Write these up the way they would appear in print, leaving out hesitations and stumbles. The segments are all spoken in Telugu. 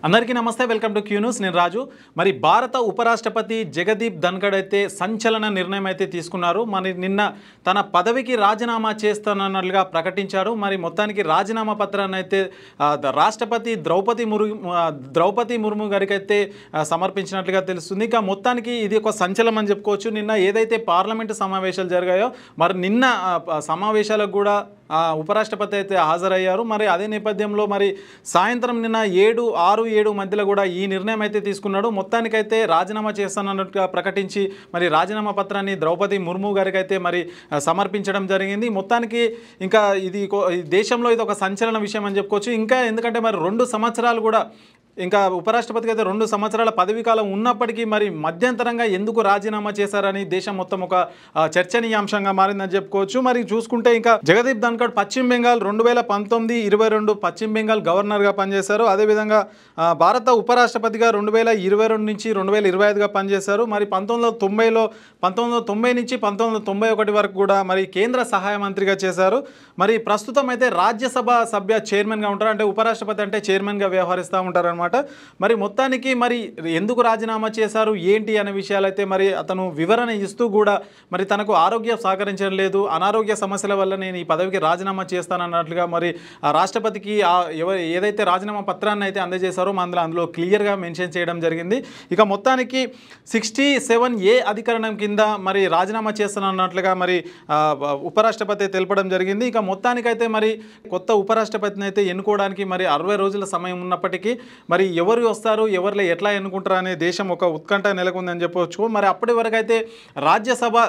అందరికీ నమస్తే వెల్కమ్ టు క్యూ న్యూస్ నేను రాజు మరి భారత ఉపరాష్ట్రపతి జగదీప్ ధన్ఖడ్ అయితే సంచలన నిర్ణయం అయితే తీసుకున్నారు మరి నిన్న తన పదవికి రాజీనామా చేస్తానన్నట్లుగా ప్రకటించారు మరి మొత్తానికి రాజీనామా పత్రాన్ని అయితే రాష్ట్రపతి ద్రౌపది ముర్ము గారికి అయితే సమర్పించినట్లుగా తెలుస్తుంది ఇక మొత్తానికి ఇది ఒక సంచలనం అని చెప్పుకోవచ్చు నిన్న ఏదైతే పార్లమెంటు సమావేశాలు జరిగాయో మరి నిన్న సమావేశాలకు కూడా ఉపరాష్ట్రపతి అయితే హాజరయ్యారు మరి అదే నేపథ్యంలో మరి సాయంత్రం నిన్న 6-7 మధ్యలో కూడా ఈ నిర్ణయం అయితే తీసుకున్నాడు మొత్తానికైతే రాజీనామా చేస్తానన్నట్టుగా ప్రకటించి మరి రాజీనామా పత్రాన్ని ద్రౌపది ముర్ము గారికి అయితే మరి సమర్పించడం జరిగింది మొత్తానికి ఇంకా ఇది దేశంలో ఇది ఒక సంచలన విషయం అని చెప్పుకోవచ్చు ఇంకా ఎందుకంటే మరి 2 సంవత్సరాలు కూడా ఇంకా ఉపరాష్ట్రపతికి అయితే 2 సంవత్సరాల పదవీ కాలం ఉన్నప్పటికీ మరి మధ్యంతరంగా ఎందుకు రాజీనామా చేశారని దేశం మొత్తం ఒక చర్చనీయాంశంగా మారిందని చెప్పుకోవచ్చు మరి చూసుకుంటే ఇంకా జగదీప్ ధన్ఖడ్ పశ్చిమ బెంగాల్ 2019-22 పశ్చిమ బెంగాల్ గవర్నర్గా పనిచేశారు అదేవిధంగా భారత ఉపరాష్ట్రపతిగా 2022 నుంచి 2025గా పనిచేశారు మరి 1990 నుంచి 1991 వరకు కూడా మరి కేంద్ర సహాయ మంత్రిగా చేశారు మరి ప్రస్తుతం అయితే రాజ్యసభ సభ్య చైర్మన్గా ఉంటారు అంటే ఉపరాష్ట్రపతి అంటే చైర్మన్గా వ్యవహరిస్తూ ఉంటారు మరి మొత్తానికి మరి ఎందుకు రాజీనామా చేశారు ఏంటి అనే విషయాలు అయితే మరి అతను వివరణ ఇస్తూ కూడా మరి తనకు ఆరోగ్యం సహకరించడం లేదు అనారోగ్య సమస్యల వల్ల నేను ఈ పదవికి రాజీనామా చేస్తానన్నట్లుగా మరి రాష్ట్రపతికి ఏదైతే రాజీనామా పత్రాన్ని అయితే అందజేశారో అందులో క్లియర్గా మెన్షన్ చేయడం జరిగింది ఇక మొత్తానికి 67A అధికరణం కింద మరి రాజీనామా చేస్తానన్నట్లుగా మరి ఉపరాష్ట్రపతి తెలపడం జరిగింది ఇక మొత్తానికైతే మరి కొత్త ఉపరాష్ట్రపతిని అయితే ఎన్నుకోవడానికి మరి 60 రోజుల సమయం ఉన్నప్పటికీ మరి ఎవరు వస్తారు ఎవరిలో ఎట్లా ఎన్నుకుంటారు అనే దేశం ఒక ఉత్కంఠ నెలకొందని చెప్పవచ్చు మరి అప్పటి వరకు అయితే రాజ్యసభ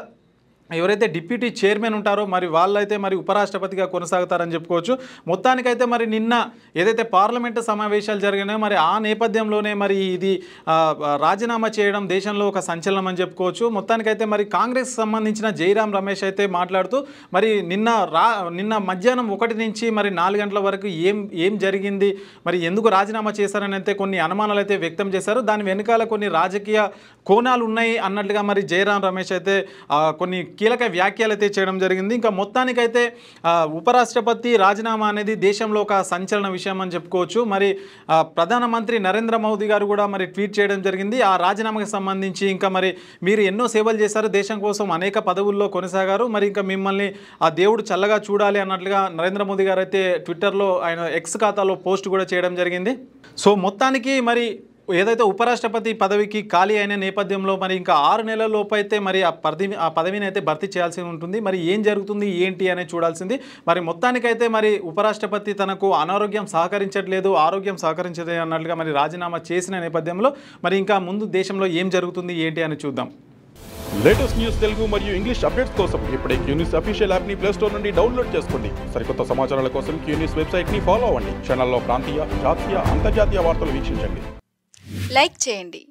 ఎవరైతే డిప్యూటీ చైర్మన్ ఉంటారో మరి వాళ్ళైతే మరి ఉపరాష్ట్రపతిగా కొనసాగుతారని చెప్పుకోవచ్చు మొత్తానికైతే మరి నిన్న ఏదైతే పార్లమెంటు సమావేశాలు జరిగినాయో మరి ఆ నేపథ్యంలోనే మరి ఇది రాజీనామా చేయడం దేశంలో ఒక సంచలనం అని చెప్పుకోవచ్చు మొత్తానికైతే మరి కాంగ్రెస్ సంబంధించిన జైరాం రమేష్ అయితే మాట్లాడుతూ మరి నిన్న మధ్యాహ్నం 1 నుంచి మరి 4 గంటల వరకు ఏం జరిగింది మరి ఎందుకు రాజీనామా చేశారని అయితే కొన్ని అనుమానాలు అయితే వ్యక్తం చేశారు దాని వెనుకాల కొన్ని రాజకీయ కోణాలు ఉన్నాయి అన్నట్లుగా మరి జైరాం రమేష్ అయితే కొన్ని కీలక వ్యాఖ్యలు అయితే చేయడం జరిగింది ఇంకా మొత్తానికైతే ఉపరాష్ట్రపతి రాజీనామా అనేది దేశంలో ఒక సంచలన విషయం అని చెప్పుకోవచ్చు మరి ప్రధానమంత్రి నరేంద్ర మోదీ గారు కూడా మరి ట్వీట్ చేయడం జరిగింది ఆ రాజీనామాకి సంబంధించి ఇంకా మరి మీరు ఎన్నో సేవలు చేశారు దేశం కోసం అనేక పదవుల్లో కొనసాగారు మరి ఇంకా మిమ్మల్ని ఆ దేవుడు చల్లగా చూడాలి అన్నట్లుగా నరేంద్ర మోదీ గారు అయితే ట్విట్టర్లో ఆయన ఎక్స్ ఖాతాలో పోస్ట్ కూడా చేయడం జరిగింది సో మొత్తానికి మరి ఏదైతే ఉపరాష్ట్రపతి పదవికి ఖాళీ అయిన నేపథ్యంలో మరి ఇంకా 6 నెలల లోపు అయితే మరి ఆ పదవిని అయితే భర్తీ చేయాల్సి ఉంటుంది మరి ఏం జరుగుతుంది ఏంటి అనేది చూడాల్సింది మరి మొత్తానికైతే మరి ఉపరాష్ట్రపతి తనకు అనారోగ్యం సహకరించట్లేదు ఆరోగ్యం సహకరించలేదు అన్నట్లుగా మరి రాజీనామా చేసిన నేపథ్యంలో మరి ఇంకా ముందు దేశంలో ఏం జరుగుతుంది ఏంటి అని చూద్దాం లేటెస్ట్ న్యూస్ తెలుగు మరియు ఇంగ్లీష్ అప్డేట్స్ కోసం ఇప్పుడే క్యూ న్యూస్ అఫీషియల్ యాప్ ని ప్లే స్టోర్ నుండి డౌన్లోడ్ చేసుకోండి సరికొత్త సమాచారాల కోసం క్యూ న్యూస్ వెబ్సైట్ ని ఫాలో అవ్వండి ఛానల్లో ప్రాంతీయ జాతీయ అంతర్జాతీయ వార్తలు వీక్షించండి లైక్ చేయండి